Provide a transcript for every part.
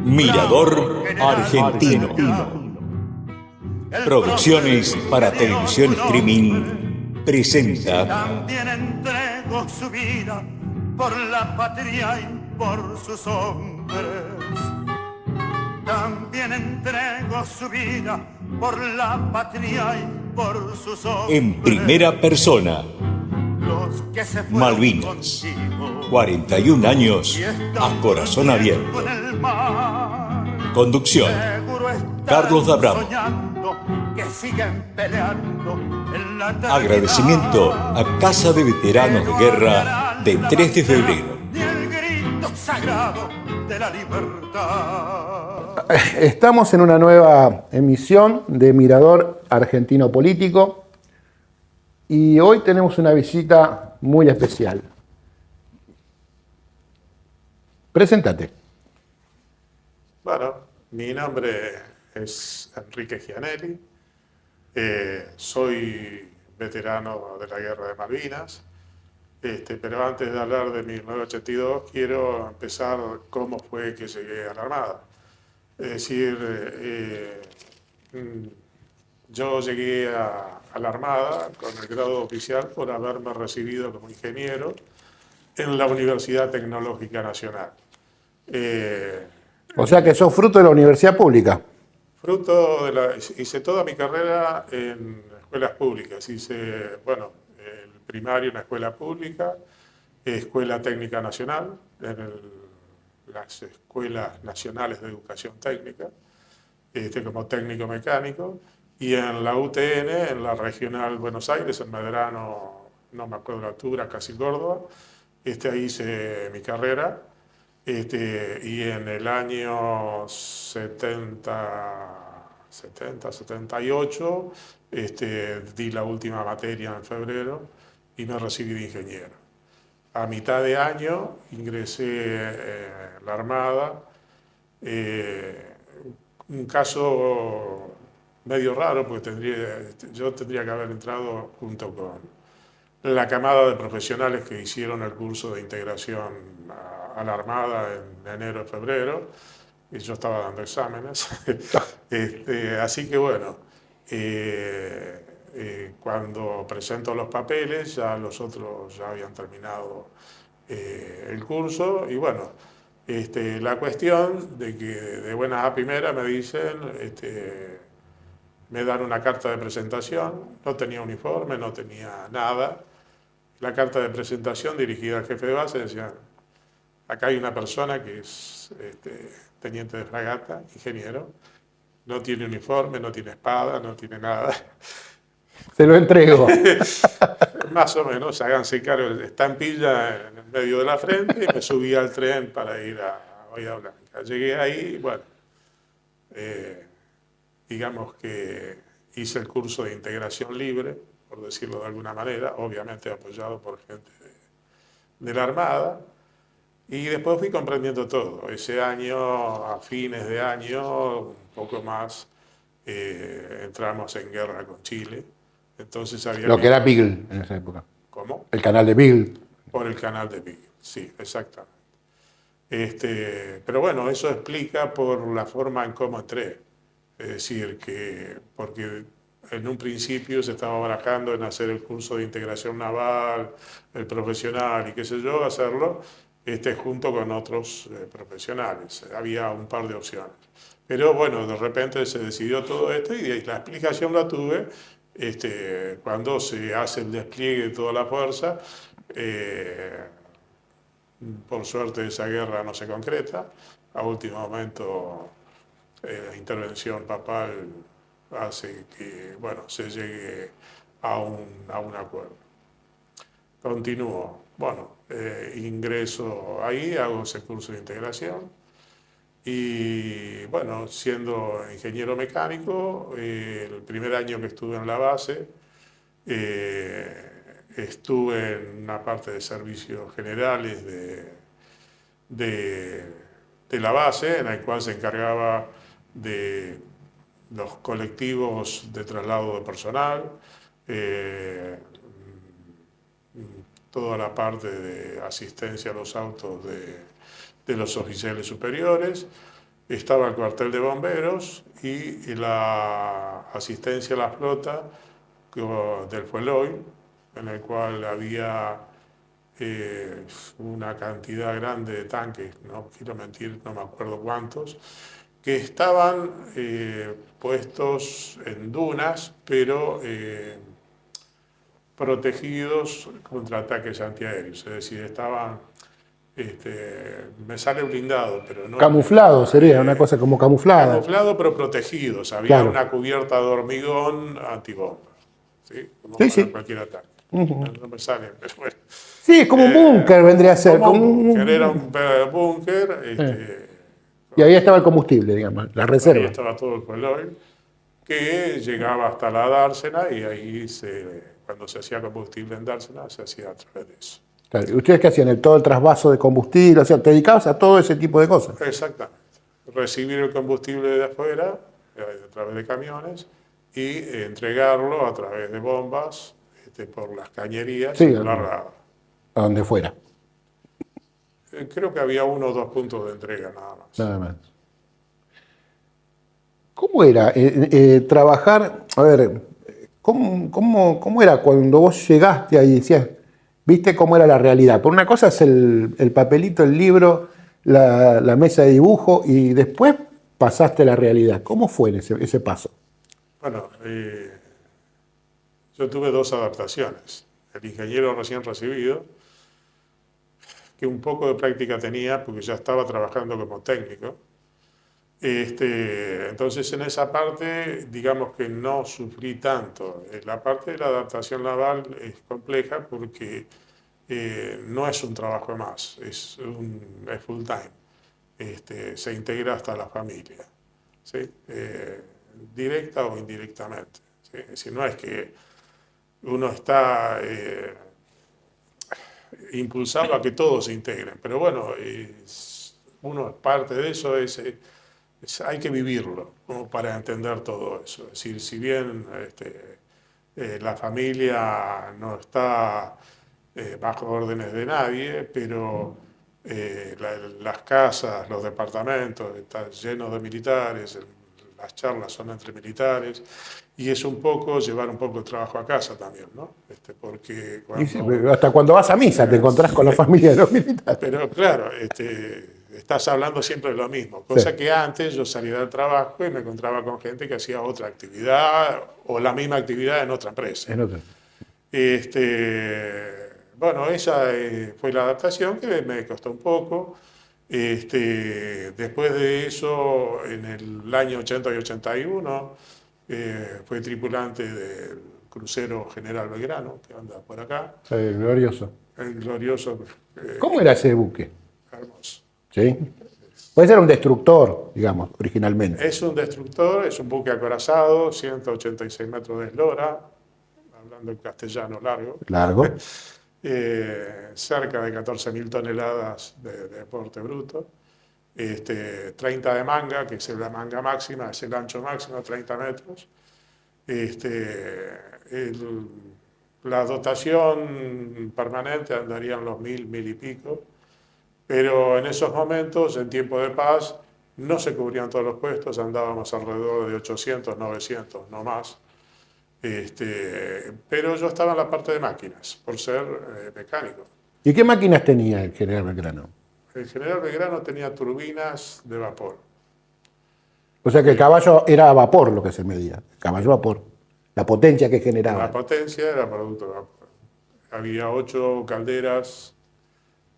Mirador Argentino. Producciones para televisión streaming presenta. También entregó su vida por la patria y por sus hombres. También entregó su vida por la patria y por sus hombres. En primera persona. Los que se fueron Malvinas. contigo, 41 años y están a corazón abierto. en el mar. Conducción. Seguro están Carlos D'Abramo. soñando que siguen peleando en la eternidad. Agradecimiento a Casa de Veteranos de Guerra de 3 de febrero. Y el grito sagrado de la libertad. Estamos en una nueva emisión de Mirador Argentino Político y hoy tenemos una visita muy especial. Preséntate. Bueno, mi nombre es Enrique Gianelli, soy veterano de la Guerra de Malvinas, pero antes de hablar de 1982 quiero empezar cómo fue que llegué a la Armada. Es decir, yo llegué a la Armada con el grado oficial por haberme recibido como ingeniero en la Universidad Tecnológica Nacional. O sea que sos fruto de la universidad pública. Hice toda mi carrera en escuelas públicas. Hice, bueno, el primario en la escuela pública, Escuela Técnica Nacional, las escuelas nacionales de educación técnica, como técnico mecánico, y en la UTN, en la Regional Buenos Aires, en Medrano, no me acuerdo la altura, casi Córdoba. Ahí hice mi carrera. Y en el año 78, di la última materia en febrero y me recibí de ingeniero. A mitad de año ingresé a la Armada, un caso medio raro, porque yo tendría que haber entrado junto con la camada de profesionales que hicieron el curso de integración a la Armada en enero, febrero, y yo estaba dando exámenes. Así que bueno, cuando presento los papeles, ya los otros ya habían terminado el curso, y bueno, la cuestión de que de buenas a primeras me dicen, me dan una carta de presentación, no tenía uniforme, no tenía nada. La carta de presentación dirigida al jefe de base decía: acá hay una persona que es teniente de fragata, ingeniero, no tiene uniforme, no tiene espada, no tiene nada. Se lo entrego. Más o menos, háganse cargo, estampilla en el medio de la frente, y me subí al tren para ir a Bahía Blanca. Llegué ahí, bueno, digamos que hice el curso de integración libre, por decirlo de alguna manera, obviamente apoyado por gente de la Armada, y después fui comprendiendo todo. Ese año, a fines de año, un poco más, entramos en guerra con Chile, entonces había... Lo que era Beagle en esa época. ¿Cómo? El canal de Beagle. Por el canal de Beagle, sí, exactamente. Pero bueno, eso explica por la forma en cómo entré. Es decir, que porque en un principio se estaba barajando en hacer el curso de integración naval, el profesional y qué sé yo, hacerlo junto con otros profesionales. Había un par de opciones. Pero bueno, de repente se decidió todo esto y la explicación la tuve cuando se hace el despliegue de toda la fuerza. Por suerte esa guerra no se concreta. A último momento la intervención papal hace que, bueno, se llegue a un acuerdo. Continúo. Bueno, ingreso ahí, hago ese curso de integración y, bueno, siendo ingeniero mecánico, el primer año que estuve en la base, estuve en una parte de servicios generales de la base, en el cual se encargaba de los colectivos de traslado de personal, toda la parte de asistencia a los autos de los oficiales superiores, estaba el cuartel de bomberos y la asistencia a la flota del Fueloy, en el cual había una cantidad grande de tanques, no quiero mentir, no me acuerdo cuántos, que estaban puestos en dunas, pero protegidos contra ataques antiaéreos, es decir, estaban, me sale blindado, pero no... Camuflado sería, una cosa como camuflada. Camuflado, pero protegidos, había Claro. una cubierta de hormigón antibomba, ¿sí? Como Sí, para sí. cualquier ataque. No me sale, pero bueno. Sí, es como un búnker vendría a ser. Como como un búnker, era un búnker, Y ahí estaba el combustible, digamos, la ahí reserva. estaba todo el Fueloy, que llegaba hasta la dársena y ahí, cuando se hacía combustible en dársena, se hacía a través de eso. Claro. ¿Y ustedes qué hacían? Todo el trasvaso de combustible, o sea, te dedicabas a todo ese tipo de cosas. Exactamente. Recibir el combustible de afuera, a través de camiones, y entregarlo a través de bombas por las cañerías Sí, y por la rada. A donde fuera, Creo que había 1 o 2 puntos de entrega nada más. nada más. ¿Cómo era trabajar? A ver, ¿cómo era cuando vos llegaste ahí y decías, viste cómo era la realidad? Por una cosa es el papelito, el libro, la mesa de dibujo y después pasaste a la realidad. ¿Cómo fue ese paso? Bueno, yo tuve 2 adaptaciones. El ingeniero recién recibido, que un poco de práctica tenía porque ya estaba trabajando como técnico. Entonces en esa parte, digamos que no sufrí tanto. La parte de la adaptación naval es compleja porque no es un trabajo más, es full time. Se integra hasta la familia, ¿sí? Directa o indirectamente, ¿sí? Es decir, no es que uno está impulsado a que todos se integren, pero bueno, uno es parte de eso, hay que vivirlo como para entender todo eso. Es decir, si bien la familia no está bajo órdenes de nadie, pero las casas, los departamentos están llenos de militares, las charlas son entre militares, y es un poco llevar un poco el trabajo a casa también, ¿no? Porque Y sí, cuando, hasta cuando vas a misa te encontrás con la familia de los militares. pero claro, estás hablando siempre de lo mismo, cosa Sí. que antes yo salía del trabajo y me encontraba con gente que hacía otra actividad o la misma actividad en otra empresa. En otro. Bueno, esa fue la adaptación que me costó un poco. Después de eso, en el año 80 y 81, fue tripulante del crucero General Belgrano, que anda por acá, Sí, glorioso. el glorioso, ¿Cómo era ese buque? hermoso. ¿Sí? Puede ser un destructor, digamos, originalmente. Es un destructor, es un buque acorazado, 186 metros de eslora, hablando en castellano largo. Largo. Cerca de 14.000 toneladas de porte bruto, 30 de manga, que es la manga máxima, es el ancho máximo, 30 metros. La dotación permanente andaría en los 1.000 y pico, pero en esos momentos, en tiempo de paz, no se cubrían todos los puestos, andábamos alrededor de 800, 900, no más. Pero yo estaba en la parte de máquinas, por ser mecánico. ¿Y qué máquinas tenía el general Belgrano? El general Belgrano tenía turbinas de vapor. O sea que el caballo era a vapor lo que se medía. El caballo a vapor. La potencia que generaba. La potencia era producto de vapor. Había 8 calderas,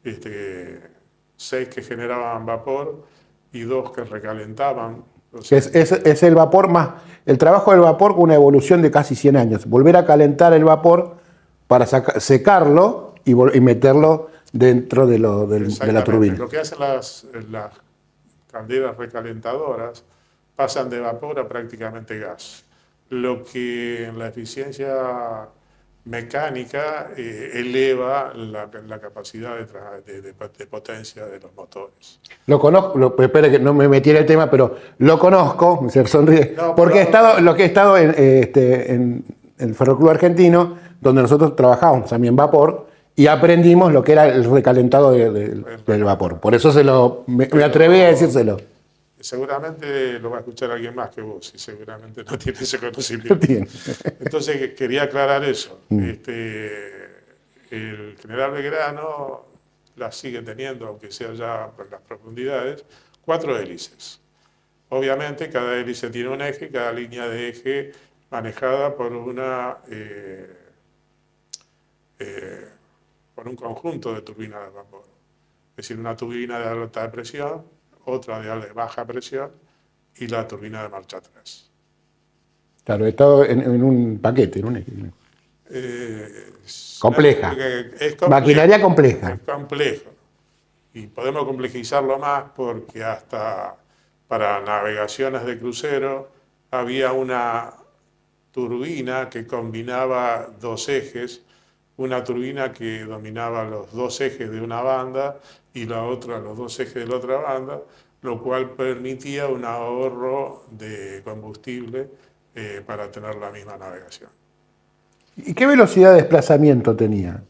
6 que generaban vapor y 2 que recalentaban. O sea, Es el vapor más. El trabajo del vapor con una evolución de casi 100 años. Volver a calentar el vapor para secarlo y meterlo dentro de la exactamente. turbina. Lo que hacen las calderas recalentadoras pasan de vapor a prácticamente gas. Lo que en la eficiencia mecánica eleva la capacidad de potencia de los motores. Lo conozco, espere que no me metí en el tema, pero lo conozco, se sonríe, No, porque pero- he estado en el Ferroclub Argentino, donde nosotros trabajábamos también vapor, y aprendimos lo que era el recalentado del vapor. Por eso me atreví a decírselo. seguramente lo va a escuchar alguien más que vos y seguramente no tiene ese No conocimiento. tiene. Entonces quería aclarar eso. El general Belgrano la sigue teniendo, aunque sea ya por las profundidades, 4 hélices. Obviamente cada hélice tiene un eje, cada línea de eje manejada por por un conjunto de turbinas de vapor. Es decir, una turbina de alta presión, otra de baja presión y la turbina de marcha atrás. Claro, todo en un paquete, en un eje. Compleja. Es complejo. Maquinaria compleja. Es complejo. Y podemos complejizarlo más porque hasta para navegaciones de crucero había una turbina que combinaba 2 ejes, una turbina que dominaba los 2 ejes de una banda y la otra los 2 ejes de la otra banda, lo cual permitía un ahorro de combustible para tener la misma navegación. ¿Y qué velocidad de desplazamiento tenía?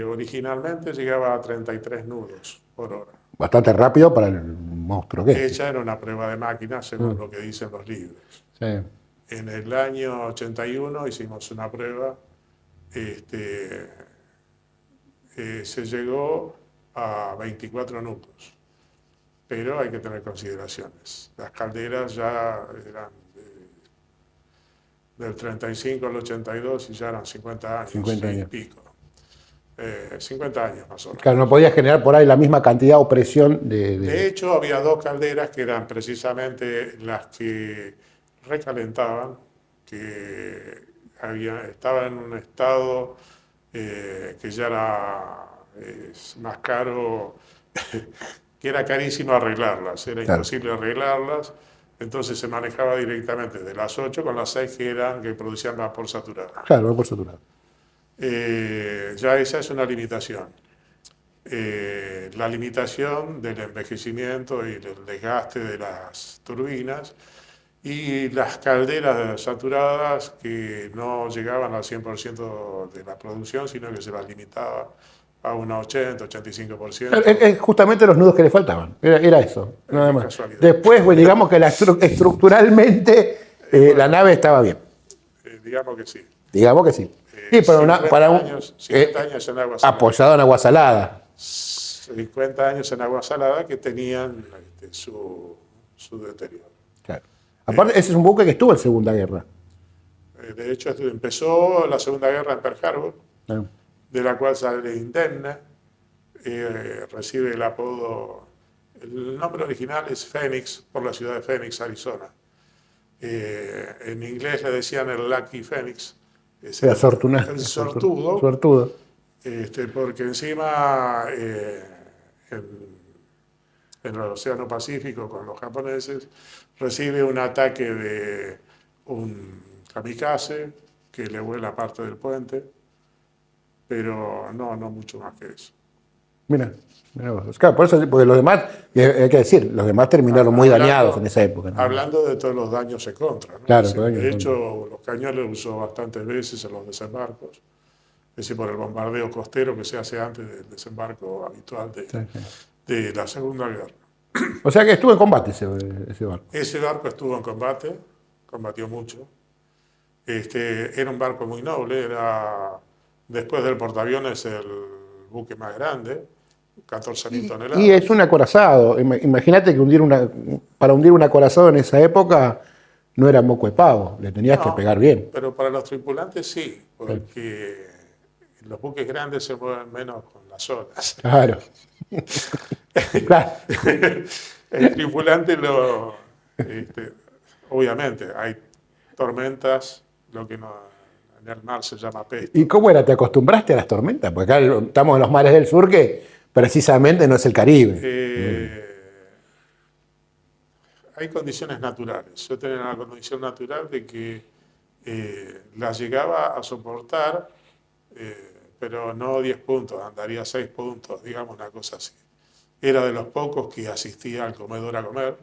Originalmente llegaba a 33 nudos por hora. Bastante rápido para el monstruo que es. Hecha era una prueba de máquina, según lo que dicen los libros. Sí. En el año 81 hicimos una prueba, se llegó a 24 nudos, pero hay que tener consideraciones. Las calderas ya eran del 35 al 82 y ya eran 50 años, 50 años. y pico. 50 años más o menos. Claro, no podía generar por ahí la misma cantidad o presión De hecho, había 2 calderas que eran precisamente las que recalentaban, que estaban en un estado que ya era más caro, que era carísimo arreglarlas, era imposible arreglarlas, entonces se manejaba directamente de las 8 con las 6 que producían vapor saturado. Claro, vapor saturado. Ya esa es una limitación. La limitación del envejecimiento y del desgaste de las turbinas y las calderas saturadas que no llegaban al 100% de la producción, sino que se las limitaba a un 80-85%. Es justamente los nudos que le faltaban. Era eso, nada más. Casualidad. Después, pues, digamos que estructuralmente la nave estaba bien. Digamos que sí. Digamos que sí. Sí, pero 50 años en agua salada. apoyado en agua salada. 50 años en agua salada que tenían su deterioro. Claro. Aparte, ese es un buque que estuvo en Segunda Guerra. De hecho, empezó la Segunda Guerra en Pearl Harbor, Ah. de la cual sale indemne, recibe el apodo, el nombre original es Phoenix, por la ciudad de Phoenix, Arizona. En inglés le decían el Lucky Phoenix. Era sortudo. El sortudo. Sortudo. Porque encima en el Océano Pacífico con los japoneses recibe un ataque de un kamikaze que le vuela parte del puente, pero no mucho más que eso. Mira vos. Claro, por eso, porque los demás, hay que decir, los demás terminaron muy dañados en esa época, ¿no? Hablando de todos los daños en contra, ¿no? Claro, de hecho, los cañones los usó bastantes veces en los desembarcos, es decir, por el bombardeo costero que se hace antes del desembarco habitual de la Segunda Guerra. O sea que estuvo en combate ese barco. Ese barco estuvo en combate, combatió mucho. Era un barco muy noble, era después del portaaviones el buque más grande, 14.000 toneladas. Y es un acorazado. Imagínate que para hundir un acorazado en esa época no era moco de pavo, le tenías que pegar bien. Pero para los tripulantes sí, porque los buques grandes se mueven menos con las olas. Claro. Claro. El tripulante obviamente hay tormentas, lo que en el mar se llama peste. ¿Y cómo era? ¿Te acostumbraste a las tormentas? Porque acá estamos en los mares del sur, que precisamente no es el Caribe. Hay condiciones naturales. Yo tenía una condición natural de que las llegaba a soportar, pero no 10 puntos, andaría 6 puntos, digamos, una cosa así. Era de los pocos que asistía al comedor a comer.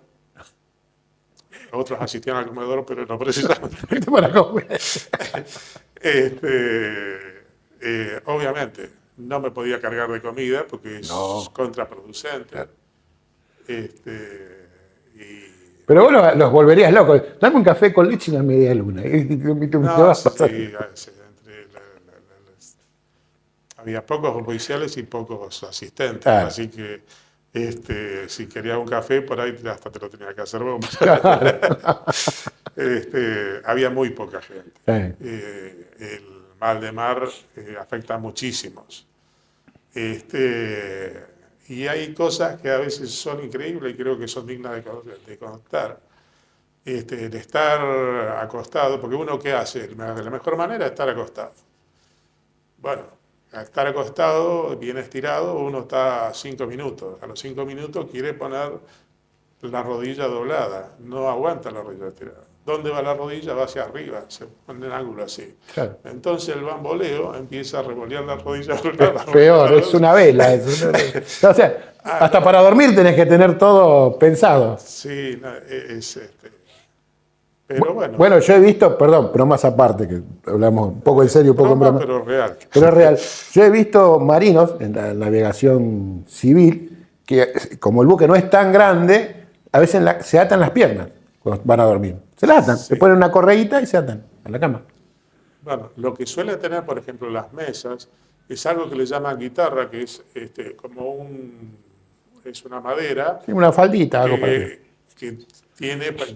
Otros asistían al comedor, pero no precisamente para comer. Obviamente, no me podía cargar de comida porque es contraproducente. Claro. Pero vos los volverías locos. Dame un café con leche y una media luna. Y te No, vas a sí, pasar. había pocos oficiales y pocos asistentes, Claro. así que si querías un café, por ahí hasta te lo tenía que hacer vos. Claro. Había muy poca gente. Sí. El mal de mar afecta a muchísimos. Y hay cosas que a veces son increíbles y creo que son dignas de contar. El estar acostado, porque uno ¿qué hace? De la mejor manera es estar acostado. Bueno, al estar acostado, bien estirado, uno está 5 minutos. A los 5 minutos quiere poner la rodilla doblada, no aguanta la rodilla estirada. ¿Dónde va la rodilla? Va hacia arriba, se pone en ángulo así. Claro. Entonces el bamboleo empieza a revolear la rodilla Es doblada. peor, es una vela. O sea, hasta para dormir tenés que tener todo pensado. Sí, no, pero bueno. Bueno, yo he visto, perdón, pero más aparte, que hablamos un poco en serio, un poco en broma. Pero real. Pero es real. Yo he visto marinos en la navegación civil que, como el buque no es tan grande, a veces se atan las piernas cuando van a dormir. Se las atan, se ponen una correíta y se atan a la cama. Bueno, lo que suele tener, por ejemplo, las mesas es algo que le llaman guitarra, que es es una madera Sí, una faldita, algo parecido. que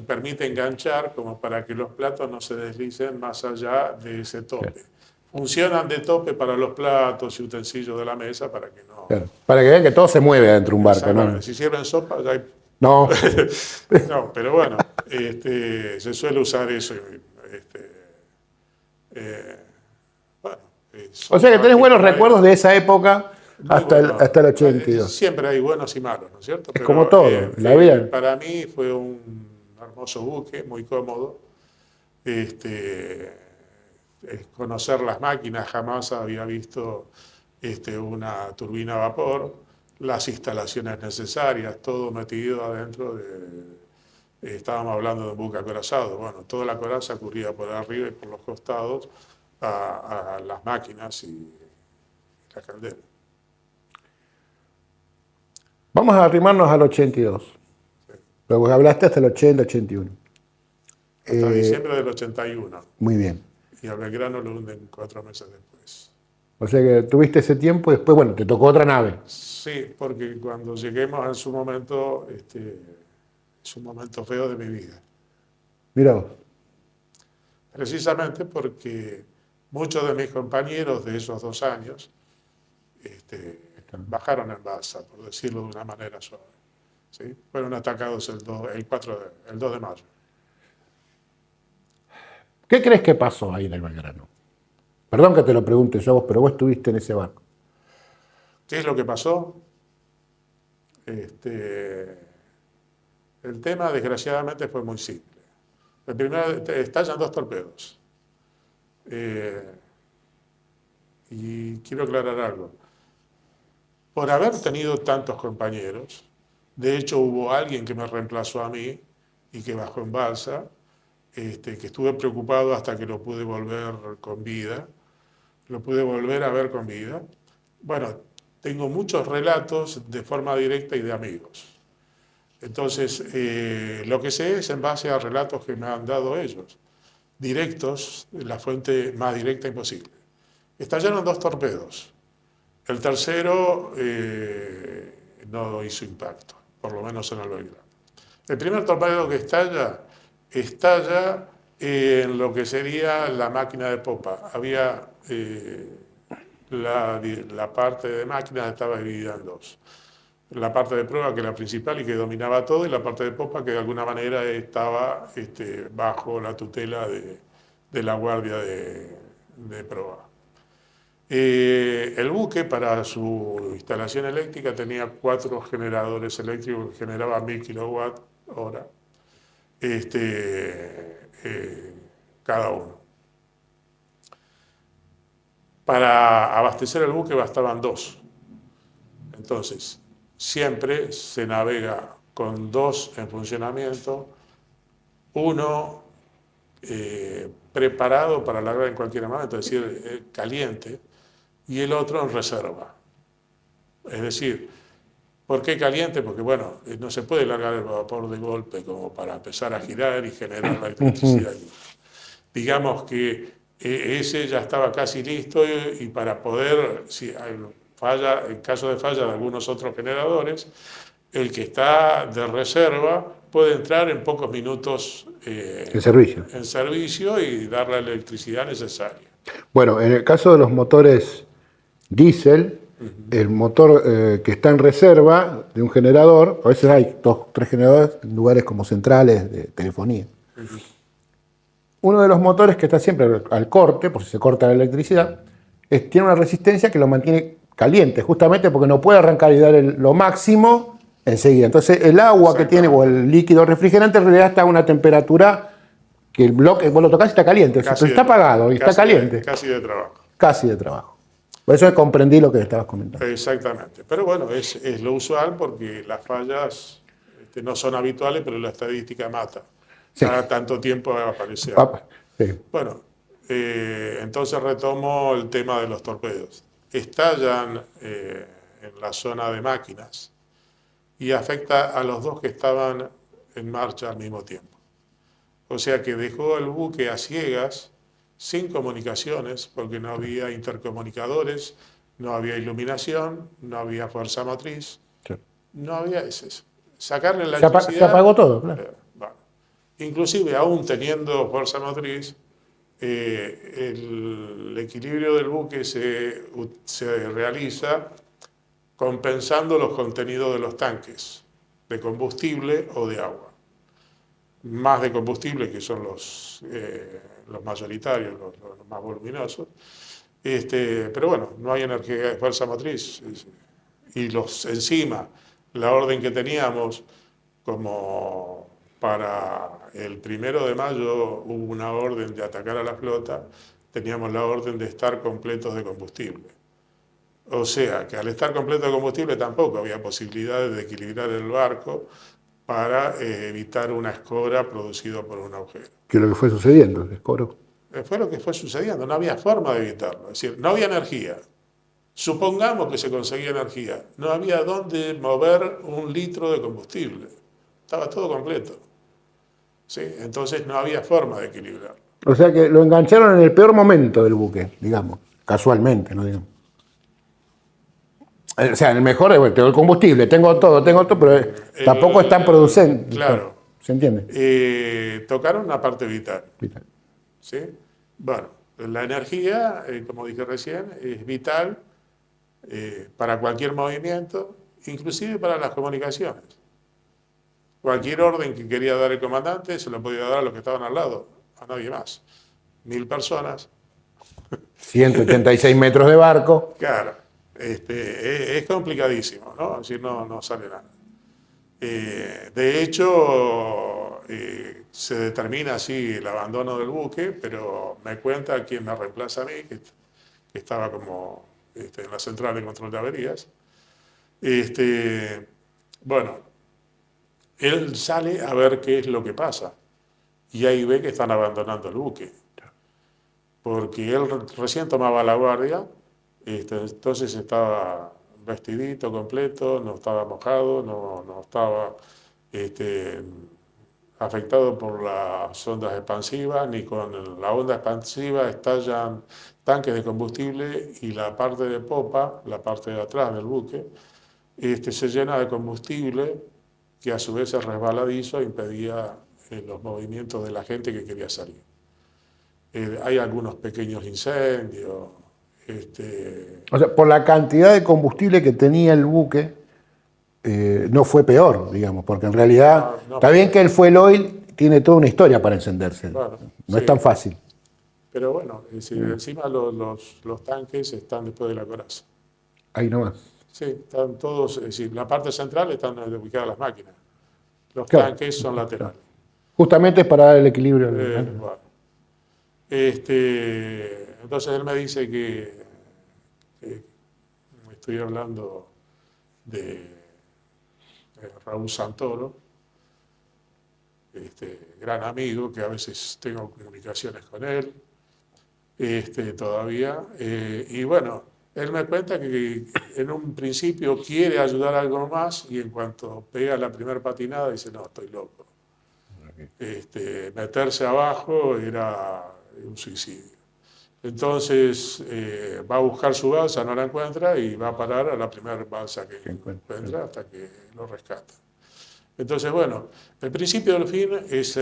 permite enganchar como para que los platos no se deslicen más allá de ese tope. Funcionan de tope para los platos y utensilios de la mesa para que no... Claro, para que vean que todo se mueve adentro de un barco, ¿no? Si sirven sopa, ya hay... No, No, pero bueno, se suele usar eso. Bueno, o sea que tenés buenos recuerdos de esa época muy hasta bueno. hasta el 82. Siempre hay buenos y malos, ¿no es cierto? Es como todo, la vida. Para mí fue un hermoso buque, muy cómodo. Conocer las máquinas, jamás había visto una turbina a vapor, las instalaciones necesarias, todo metido adentro de... estábamos hablando de un buque acorazado. Bueno, toda la coraza corría por arriba y por los costados a las máquinas y la caldera. Vamos a arrimarnos al 82. Luego hablaste hasta el 80, 81. Hasta diciembre del 81. Muy bien. Y a Belgrano lo hunden 4 meses después. O sea que tuviste ese tiempo y después, bueno, te tocó otra nave. Sí, porque cuando lleguemos en su momento, es un momento feo de mi vida. Mira vos. Precisamente porque muchos de mis compañeros de esos 2 años bajaron en balsa, por decirlo de una manera suave. ¿Sí? Fueron atacados el 2 de mayo. ¿Qué crees que pasó ahí en el Belgrano? Perdón que te lo pregunte yo a vos, pero vos estuviste en ese barco. ¿Qué es lo que pasó? El tema, desgraciadamente, fue muy simple. El primero, estallan 2 torpedos. Y quiero aclarar algo. Por haber tenido tantos compañeros, de hecho hubo alguien que me reemplazó a mí y que bajó en balsa, que estuve preocupado hasta que lo pude volver con vida, lo pude volver a ver con vida. Bueno, tengo muchos relatos de forma directa y de amigos. Entonces, lo que sé es en base a relatos que me han dado ellos, directos, la fuente más directa imposible. Estallaron 2 torpedos. El tercero no hizo impacto, por lo menos en el Belgrano. El primer torpedo que estalla en lo que sería la máquina de popa. Había la parte de máquinas estaba dividida en 2. La parte de prueba, que era la principal y que dominaba todo, y la parte de popa, que de alguna manera estaba bajo la tutela de la guardia de proa. El buque, para su instalación eléctrica, tenía 4 generadores eléctricos que generaban 1000 kilowatts hora cada uno. Para abastecer el buque bastaban 2. Entonces, siempre se navega con 2 en funcionamiento, uno preparado para largar en cualquier momento, es decir, caliente, y el otro en reserva. Es decir, ¿Por qué caliente? Porque, bueno, no se puede largar el vapor de golpe como para empezar a girar y generar la electricidad. Digamos que ese ya estaba casi listo y para poder, si hay falla, en caso de falla de algunos otros generadores, el que está de reserva puede entrar en pocos minutos El servicio. en servicio y dar la electricidad necesaria. Bueno, en el caso de los motores diésel, el motor que está en reserva de un generador, a veces hay 2, 3 generadores en lugares como centrales de telefonía. Uno de los motores que está siempre al corte, por si se corta la electricidad, tiene una resistencia que lo mantiene caliente, justamente porque no puede arrancar y dar lo máximo enseguida. Entonces el agua que tiene, o el líquido refrigerante, en realidad está a una temperatura que el bloque, vos lo tocás y está caliente, pero está apagado y está caliente. Casi de trabajo. Casi de trabajo. Por eso comprendí lo que estabas comentando. Exactamente. Pero bueno, es lo usual porque las fallas no son habituales, pero la estadística mata. Sí. Cada tanto tiempo aparece algo. Sí. Bueno, entonces retomo el tema de los torpedos. Estallan en la zona de máquinas y afecta a los dos que estaban en marcha al mismo tiempo. O sea que dejó el buque a ciegas, sin comunicaciones, porque no había intercomunicadores, no había iluminación, no había fuerza motriz, Sí. no había eso. Sacarle la Se electricidad. apagó todo, claro. Bueno. Inclusive, aún teniendo fuerza motriz, el equilibrio del buque se realiza compensando los contenidos de los tanques de combustible o de agua. Más de combustible, que son los mayoritarios, los más voluminosos. Pero bueno, no hay energía de fuerza motriz. Y encima, la orden que teníamos, como para el 1 de mayo hubo una orden de atacar a la flota, teníamos la orden de estar completos de combustible. O sea, que al estar completo de combustible tampoco había posibilidades de equilibrar el barco para evitar una escora producida por un agujero. Que es lo que fue sucediendo, el escoro. Fue lo que fue sucediendo, no había forma de evitarlo. Es decir, no había energía. Supongamos que se conseguía energía, no había dónde mover 1 litro de combustible. Estaba todo completo. ¿Sí? Entonces no había forma de equilibrarlo. O sea que lo engancharon en el peor momento del buque, digamos, casualmente, ¿no? Digamos. O sea, en el mejor, tengo el combustible, tengo todo, pero tampoco es tan producente. Claro. ¿Se entiende? Tocaron una parte vital. Vital. ¿Sí? Bueno, la energía, como dije recién, es vital para cualquier movimiento, inclusive para las comunicaciones. Cualquier orden que quería dar el comandante se lo podía dar a los que estaban al lado, a nadie más. 1000 personas. 186 metros de barco. Claro, es complicadísimo, ¿no? Es decir, no sale nada. De hecho, se determina así el abandono del buque, pero me cuenta quien me reemplaza a mí, que estaba como en la central de control de averías. Bueno, él sale a ver qué es lo que pasa y ahí ve que están abandonando el buque, porque él recién tomaba la guardia, entonces estaba vestidito completo, no estaba mojado, no estaba afectado por las ondas expansivas, ni con la onda expansiva estallan tanques de combustible y la parte de popa, la parte de atrás del buque, se llena de combustible que a su vez es resbaladizo e impedía los movimientos de la gente que quería salir. Hay algunos pequeños incendios. O sea, por la cantidad de combustible que tenía el buque, no fue peor, digamos, porque en realidad, está bien que el fuel oil tiene toda una historia para encenderse, Claro, no sí. es tan fácil. Pero bueno, encima los tanques están después de la coraza. Ahí nomás. Sí, están todos, es decir, la parte central están ubicadas las máquinas. Los Claro. tanques son laterales. Justamente es para dar el equilibrio. Bueno. Entonces él me dice que estoy hablando de Raúl Santoro, gran amigo, que a veces tengo comunicaciones con él todavía. Y bueno, Él me cuenta que en un principio quiere ayudar a algo más y en cuanto pega la primera patinada dice, no, estoy loco. Meterse abajo era un suicidio. Entonces va a buscar su balsa, no la encuentra y va a parar a la primera balsa que encuentra hasta que lo rescata. Entonces, bueno, el principio del fin es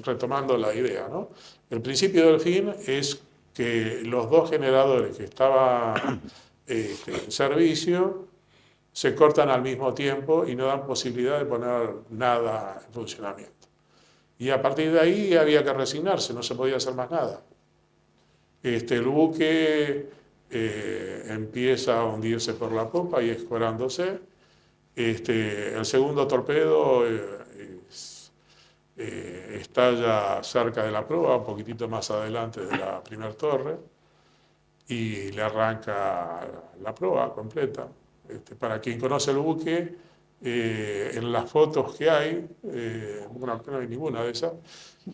retomando la idea, ¿no? El principio del fin es que los dos generadores que estaban en servicio se cortan al mismo tiempo y no dan posibilidad de poner nada en funcionamiento. Y a partir de ahí había que resignarse, no se podía hacer más nada. El buque empieza a hundirse por la popa y escorándose. El segundo torpedo estalla cerca de la proa, un poquitito más adelante de la primera torre, y le arranca la proa completa. Para quien conoce el buque, en las fotos que hay, bueno, no hay ninguna de esas,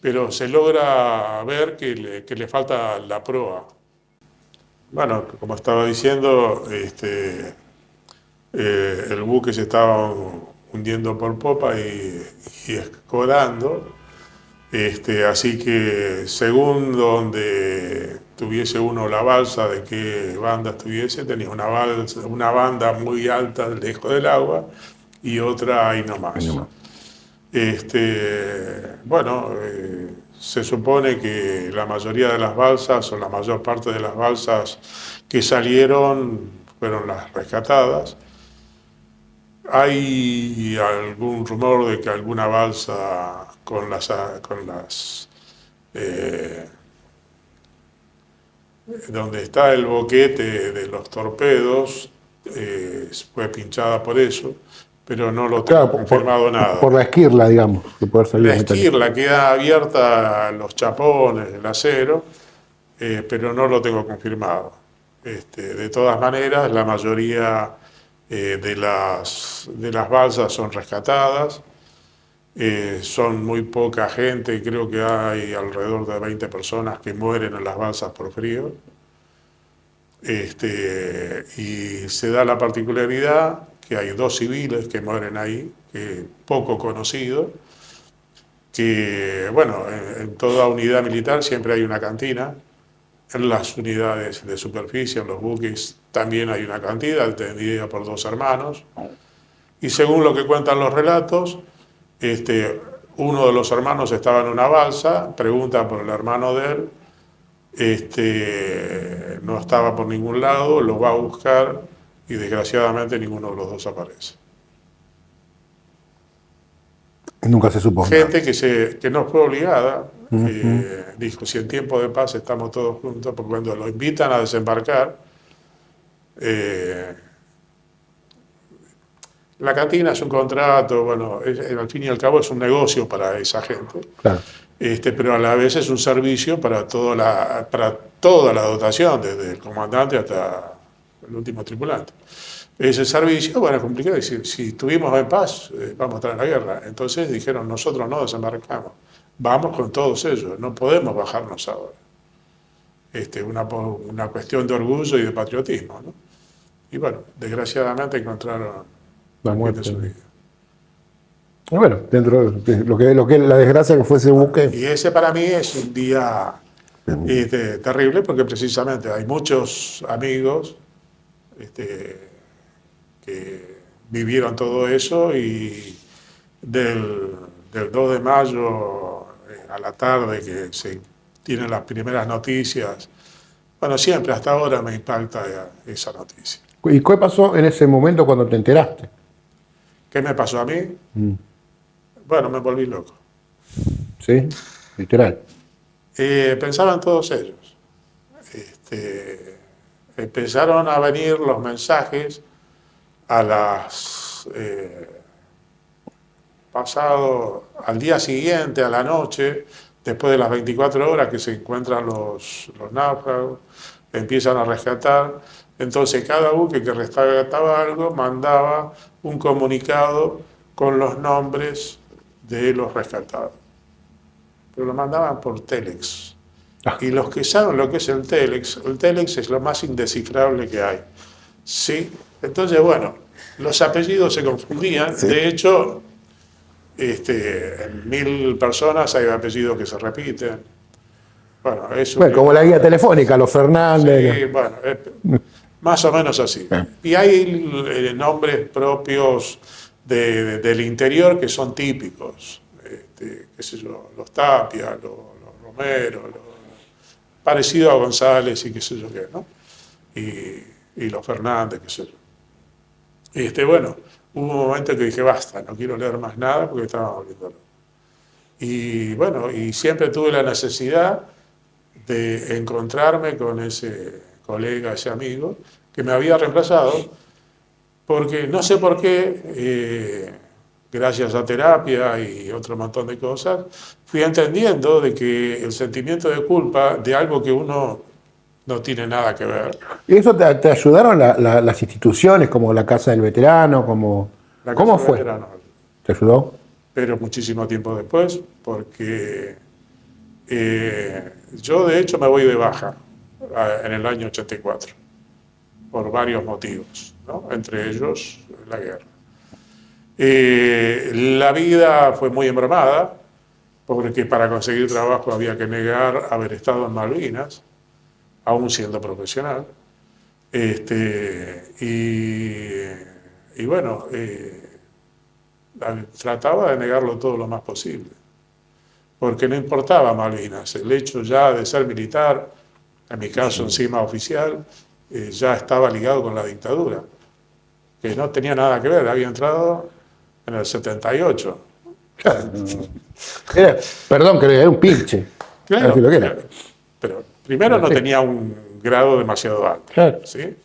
pero se logra ver que le falta la proa. Bueno, como estaba diciendo, el buque se estaba hundiendo por popa y escorando, así que según donde tuviese uno la balsa, de qué banda estuviese, tenía una banda muy alta lejos del agua y otra ahí nomás. Bueno, se supone que la mayoría de las balsas, o la mayor parte de las balsas que salieron, fueron las rescatadas. Hay algún rumor de que alguna balsa donde está el boquete de los torpedos fue pinchada por eso, pero no lo tengo confirmado nada. Por la esquirla, digamos, que puede salir. La esquirla queda abierta, los chapones, el acero, pero no lo tengo confirmado. De todas maneras, la mayoría de las balsas son rescatadas. Son muy poca gente, creo que hay alrededor de 20 personas que mueren en las balsas por frío. Y se da la particularidad que hay 2 civiles que mueren ahí, poco conocidos, que, bueno, en toda unidad militar siempre hay una cantina, en las unidades de superficie, en los buques, también hay una cantina atendida por 2 hermanos, y según lo que cuentan los relatos, uno de los hermanos estaba en una balsa, pregunta por el hermano de él, no estaba por ningún lado, lo va a buscar y desgraciadamente ninguno de los 2 aparece. Nunca se supo. Gente que no fue obligada, dijo, si en tiempo de paz estamos todos juntos, porque cuando lo invitan a desembarcar, la cantina es un contrato, bueno, al fin y al cabo es un negocio para esa gente, Claro. Pero a la vez es un servicio para toda la dotación, desde el comandante hasta el último tripulante. Ese servicio, bueno, es complicado decir, si estuvimos en paz, vamos a estar en la guerra. Entonces dijeron, nosotros no desembarcamos, vamos con todos ellos, no podemos bajarnos ahora. Una cuestión de orgullo y de patriotismo, ¿no? Y bueno, desgraciadamente encontraron La muerte de su vida. Y bueno, dentro de lo que la desgracia que fue ese buque. Y ese para mí es un día terrible porque precisamente hay muchos amigos que vivieron todo eso y del 2 de mayo a la tarde que se tienen las primeras noticias, bueno, siempre hasta ahora me impacta esa noticia. ¿Y qué pasó en ese momento cuando te enteraste? ¿Qué me pasó a mí? Bueno, me volví loco. ¿Sí? Literal. Pensaba en todos ellos. Empezaron a venir los mensajes al día siguiente, a la noche, después de las 24 horas que se encuentran los náufragos, empiezan a rescatar. Entonces cada buque que rescataba algo mandaba un comunicado con los nombres de los rescatados. Pero lo mandaban por telex. Y los que saben lo que es el Telex es lo más indescifrable que hay. ¿Sí? Entonces, bueno, los apellidos se confundían. Sí. De hecho, en 1000 personas hay apellidos que se repiten. Bueno, eso. Bueno, como la guía telefónica, los Fernández. Sí, bueno, más o menos así. Y hay nombres propios del interior que son típicos. Qué sé yo, los Tapia, los Romero, parecido a González y qué sé yo qué, ¿no? Y los Fernández, qué sé yo. Bueno, hubo un momento que dije, basta, no quiero leer más nada porque estaba volviendo loco. Y bueno, y siempre tuve la necesidad de encontrarme con ese colega, ese amigo, que me había reemplazado, porque no sé por qué, gracias a terapia y otro montón de cosas, fui entendiendo de que el sentimiento de culpa de algo que uno no tiene nada que ver. ¿Y eso te ayudaron las instituciones, como la Casa del Veterano? ¿Cómo Casa fue? Veterano, ¿Te ayudó? pero muchísimo tiempo después, porque yo de hecho me voy de baja en el año 84, por varios motivos, ¿no? Entre ellos la guerra. La vida fue muy embromada, porque para conseguir trabajo había que negar haber estado en Malvinas, aún siendo profesional. Y bueno, trataba de negarlo todo lo más posible, porque no importaba Malvinas. El hecho ya de ser militar, en mi caso encima oficial, ya estaba ligado con la dictadura, que no tenía nada que ver, había entrado en el 78. Perdón, que era un pinche. Claro, Así lo que era. pero primero no tenía un grado demasiado alto. Claro. ¿Sí?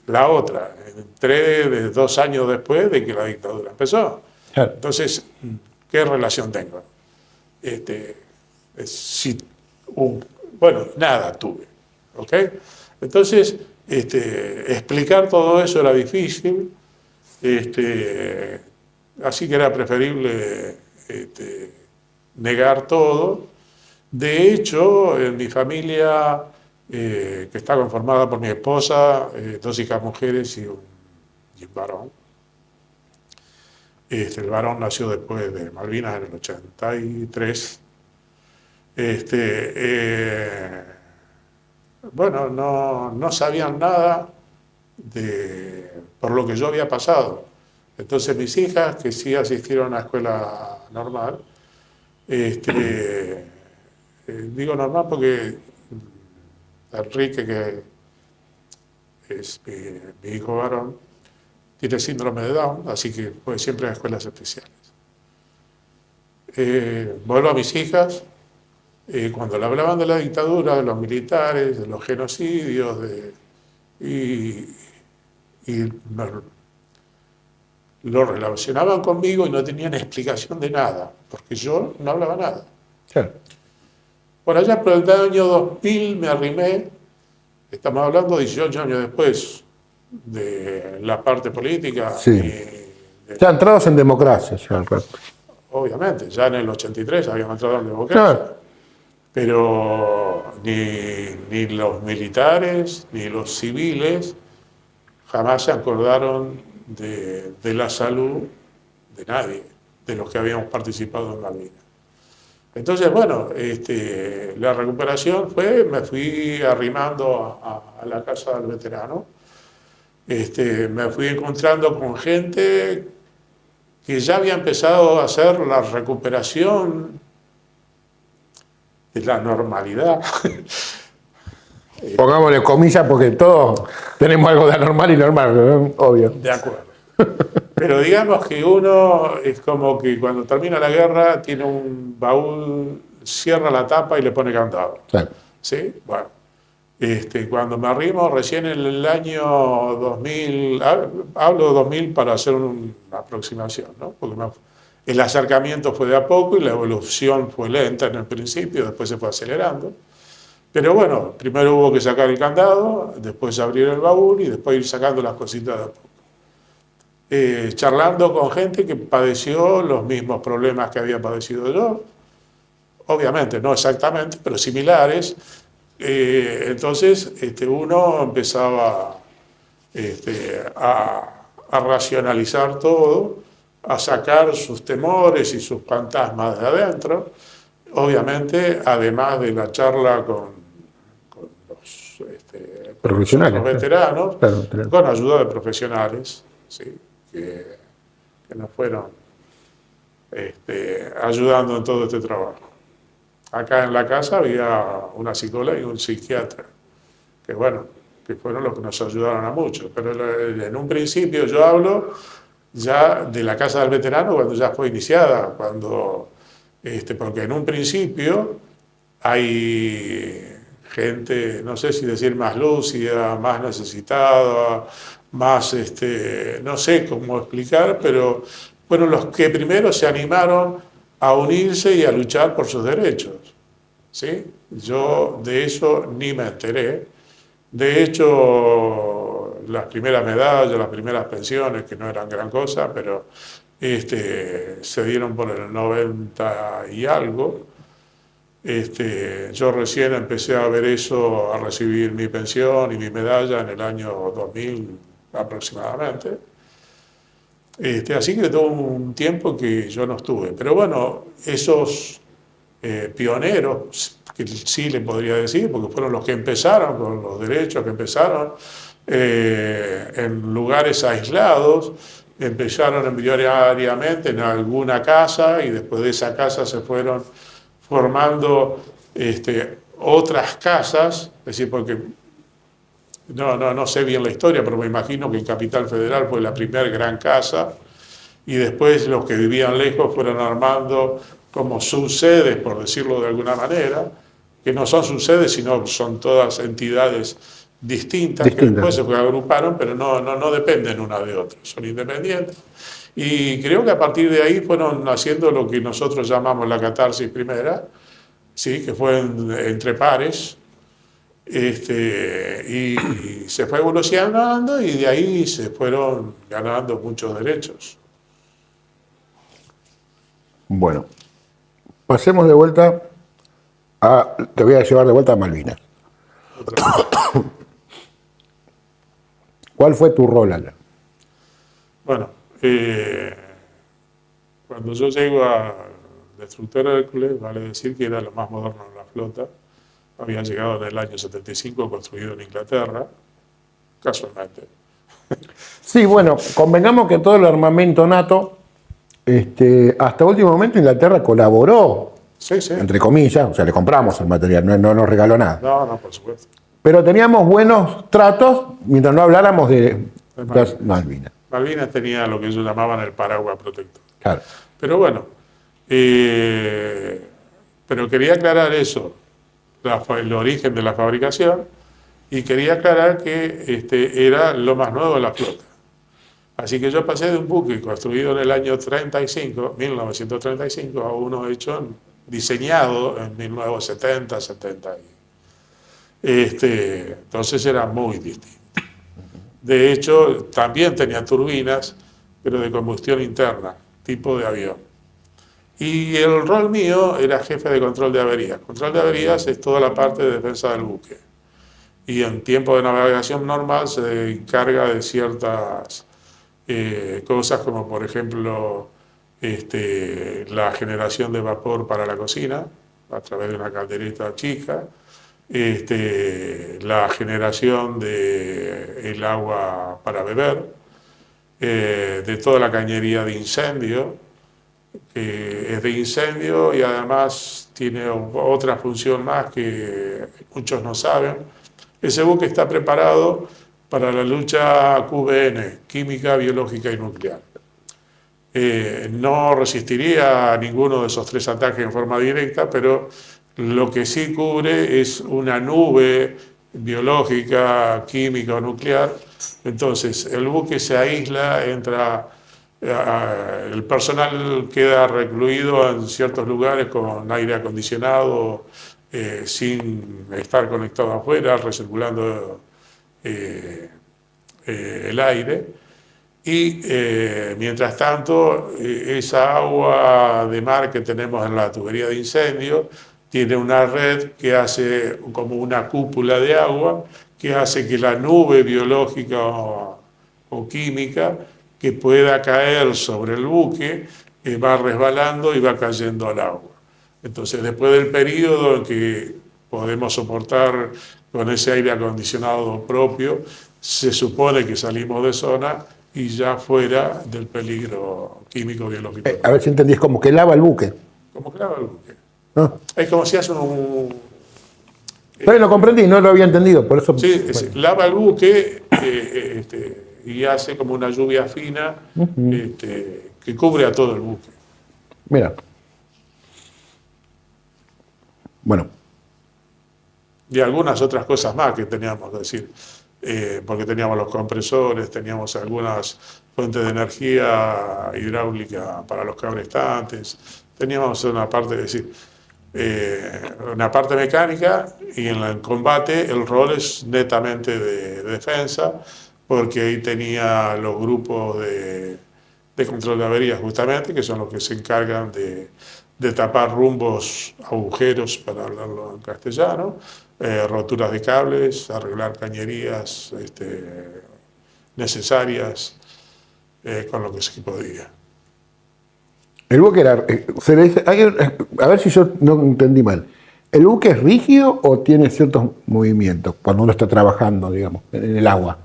La otra, entré 2 años después de que la dictadura empezó. Claro. Entonces, ¿qué relación tengo? Bueno, nada tuve. ¿Ok? Entonces, explicar todo eso era difícil. Así que era preferible negar todo. De hecho, en mi familia, que está conformada por mi esposa, 2 hijas mujeres y un varón. El varón nació después de Malvinas en el 83. Bueno, no sabían nada por lo que yo había pasado. Entonces mis hijas, que sí asistieron a la escuela normal, digo normal porque Enrique, que es mi hijo varón, tiene síndrome de Down, así que fue siempre a escuelas especiales. Vuelvo a mis hijas, cuando le hablaban de la dictadura, de los militares, de los genocidios, lo relacionaban conmigo y no tenían explicación de nada, porque yo no hablaba nada. Claro. Por allá por el año 2000 me arrimé, estamos hablando 18 años después de la parte política. Sí. Ya entrados en democracia. Ya, claro. Obviamente, ya en el 83 habíamos entrado en democracia. Claro. Pero ni los militares ni los civiles jamás se acordaron de la salud de nadie, de los que habíamos participado en Malvinas. Entonces, bueno, la recuperación me fui arrimando a la Casa del Veterano. Me fui encontrando con gente que ya había empezado a hacer la recuperación de la normalidad. Pongámosle comillas porque todos tenemos algo de anormal y normal, ¿no? Obvio. De acuerdo. Pero digamos que uno es como que cuando termina la guerra tiene un baúl, cierra la tapa y le pone candado. Claro. ¿Sí? Bueno, cuando me arrimo recién en el año 2000, hablo de 2000 para hacer una aproximación, ¿no? Porque el acercamiento fue de a poco y la evolución fue lenta en el principio, después se fue acelerando. Pero bueno, primero hubo que sacar el candado, después abrir el baúl y después ir sacando las cositas de a poco. Charlando con gente que padeció los mismos problemas que había padecido yo, obviamente no exactamente, pero similares. Entonces uno empezaba a racionalizar todo, a sacar sus temores y sus fantasmas de adentro, obviamente, además de la charla con Profesionales, los veteranos, claro, claro. con ayuda de profesionales, ¿sí? que nos fueron ayudando en todo este trabajo. Acá en la casa había una psicóloga y un psiquiatra, que bueno, que fueron los que nos ayudaron a mucho. Pero en un principio yo hablo ya de la Casa del Veterano cuando ya fue iniciada, porque en un principio hay gente, no sé si decir más lúcida, más necesitada, más, no sé cómo explicar, pero fueron los que primero se animaron a unirse y a luchar por sus derechos, ¿sí? Yo de eso ni me enteré. De hecho, las primeras medallas, las primeras pensiones, que no eran gran cosa, pero se dieron por el 90 y algo. Yo recién empecé a ver eso, a recibir mi pensión y mi medalla en el año 2000 aproximadamente. Así que tuvo un tiempo que yo no estuve. Pero bueno, esos pioneros, que sí le podría decir, porque fueron los que empezaron con los derechos, que empezaron en lugares aislados, empezaron embrionariamente en alguna casa y después de esa casa se fueron formando otras casas, es decir, porque no sé bien la historia, pero me imagino que en Capital Federal fue la primera gran casa y después los que vivían lejos fueron armando como subsedes, por decirlo de alguna manera, que no son subsedes, sino son todas entidades distintas. Que después se agruparon, pero no dependen una de otra, son independientes. Y creo que a partir de ahí fueron haciendo lo que nosotros llamamos la catarsis primera, ¿sí? Que fue entre pares, y se fue evolucionando y de ahí se fueron ganando muchos derechos. Bueno, pasemos de vuelta te voy a llevar de vuelta a Malvinas. ¿Cuál fue tu rol allá? Bueno, cuando yo llego a Destructor Hércules, vale decir que era lo más moderno de la flota. Había llegado en el año 75, construido en Inglaterra, casualmente. Sí, bueno, convengamos que todo el armamento NATO, hasta último momento Inglaterra colaboró, Sí, sí. entre comillas, o sea, le compramos el material, no nos regaló nada. No, por supuesto. Pero teníamos buenos tratos mientras no habláramos de las Malvinas. Malvinas tenía lo que ellos llamaban el paraguas protector. Claro. Pero bueno, pero quería aclarar eso, el origen de la fabricación, y quería aclarar que era lo más nuevo de la flota. Así que yo pasé de un buque construido en el año 1935, a uno diseñado en 1970, 70. Entonces era muy distinto. De hecho, también tenía turbinas, pero de combustión interna, tipo de avión. Y el rol mío era jefe de control de averías. Control de averías es toda la parte de defensa del buque. Y en tiempo de navegación normal se encarga de ciertas cosas, como por ejemplo la generación de vapor para la cocina, a través de una caldereta chica, la generación del agua para beber, de toda la cañería de incendio, que es de incendio y además tiene otra función más que muchos no saben. Ese buque está preparado para la lucha QBN, química, biológica y nuclear. No resistiría a ninguno de esos tres ataques en forma directa, pero lo que sí cubre es una nube biológica, química o nuclear. Entonces, el buque se aísla, el personal queda recluido en ciertos lugares con aire acondicionado, sin estar conectado afuera, recirculando el aire. Y mientras tanto, esa agua de mar que tenemos en la tubería de incendio tiene una red que hace como una cúpula de agua que hace que la nube biológica o química que pueda caer sobre el buque va resbalando y va cayendo al agua. Entonces, después del periodo en que podemos soportar con ese aire acondicionado propio, se supone que salimos de zona y ya fuera del peligro químico biológico. A ver si entendí, es como que lava el buque. Como que lava el buque. ¿No? Es como si hace un... Pero lo comprendí, no lo había entendido, por eso... Sí, bueno. lava el buque y hace como una lluvia fina que cubre a todo el buque. Mira. Bueno. Y algunas otras cosas más que teníamos, es decir, porque teníamos los compresores, teníamos algunas fuentes de energía hidráulica para los cabrestantes, teníamos una parte, es decir, una parte mecánica, y en el combate el rol es netamente de defensa, porque ahí tenía los grupos de control de averías justamente, que son los que se encargan de tapar rumbos, agujeros, para hablarlo en castellano, roturas de cables, arreglar cañerías necesarias con lo que se podía. El buque era... se le dice, a ver si yo no entendí mal. ¿El buque es rígido o tiene ciertos movimientos cuando uno está trabajando, digamos, en el agua?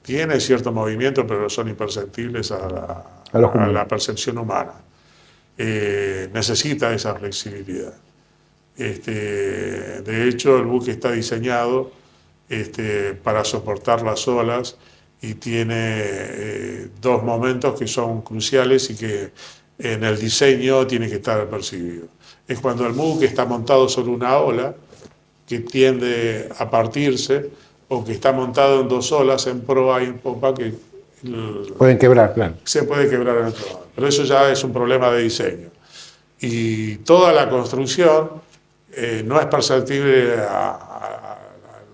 Tiene cierto movimiento, pero son imperceptibles a la percepción humana. Necesita esa flexibilidad. De hecho, el buque está diseñado para soportar las olas y tiene dos momentos que son cruciales y que en el diseño tiene que estar percibido. Es cuando el buque está montado sobre una ola que tiende a partirse, o que está montado en dos olas, en proa y en popa, que pueden quebrar, claro. Se puede quebrar en el proa. Pero eso ya es un problema de diseño. Y toda la construcción no es perceptible a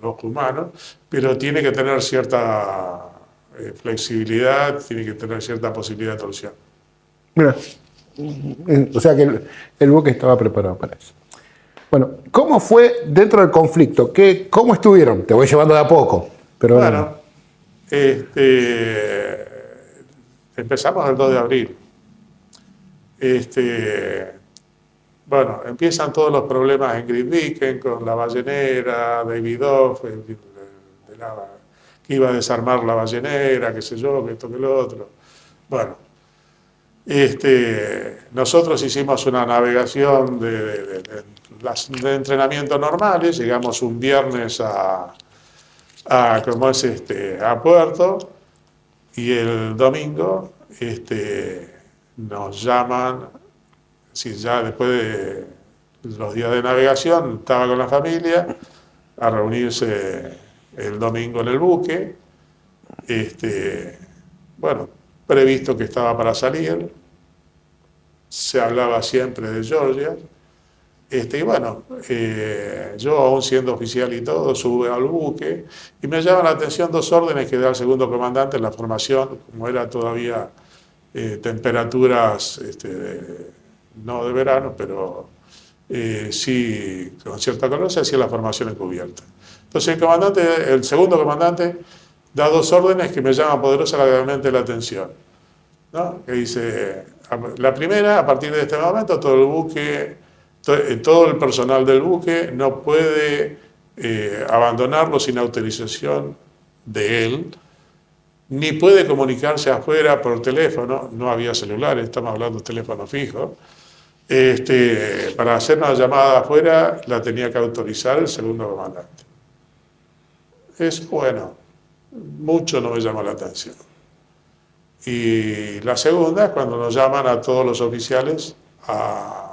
los humanos, pero tiene que tener cierta flexibilidad, tiene que tener cierta posibilidad de torsión. Mira, o sea que el buque estaba preparado para eso. Bueno, ¿cómo fue dentro del conflicto? ¿Cómo estuvieron? Te voy llevando de a poco. Pero bueno, empezamos el 2 de abril. Bueno, empiezan todos los problemas en Grytviken con la ballenera, Davidoff, que iba a desarmar la ballenera, qué sé yo, que esto, que lo otro. Bueno, nosotros hicimos una navegación de entrenamiento normales, llegamos un viernes a Puerto, y el domingo nos llaman, si ya después de los días de navegación estaba con la familia, a reunirse el domingo en el buque, bueno, previsto que estaba para salir, se hablaba siempre de Georgia, y bueno, yo aún siendo oficial y todo, subo al buque y me llaman la atención dos órdenes que da el segundo comandante en la formación, como era todavía temperaturas, no de verano, pero sí con cierta calor, se hacía la formación encubierta. Entonces el segundo comandante da dos órdenes que me llaman poderosamente la atención, ¿no? Que dice, la primera, a partir de este momento todo el buque, todo el personal del buque no puede abandonarlo sin autorización de él, ni puede comunicarse afuera por teléfono, no había celulares, estamos hablando de teléfono fijo. Para hacer una llamada afuera la tenía que autorizar el segundo comandante. Es bueno, mucho no me llama la atención. Y la segunda es cuando nos llaman a todos los oficiales a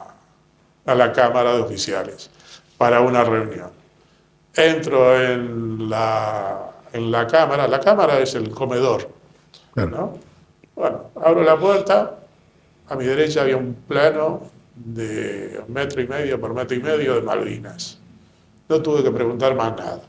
la Cámara de Oficiales para una reunión. Entro en la cámara es el comedor, ¿no? Bueno, abro la puerta, a mi derecha había un plano de 1,5 metros por 1,5 metros de Malvinas. No tuve que preguntar más nada.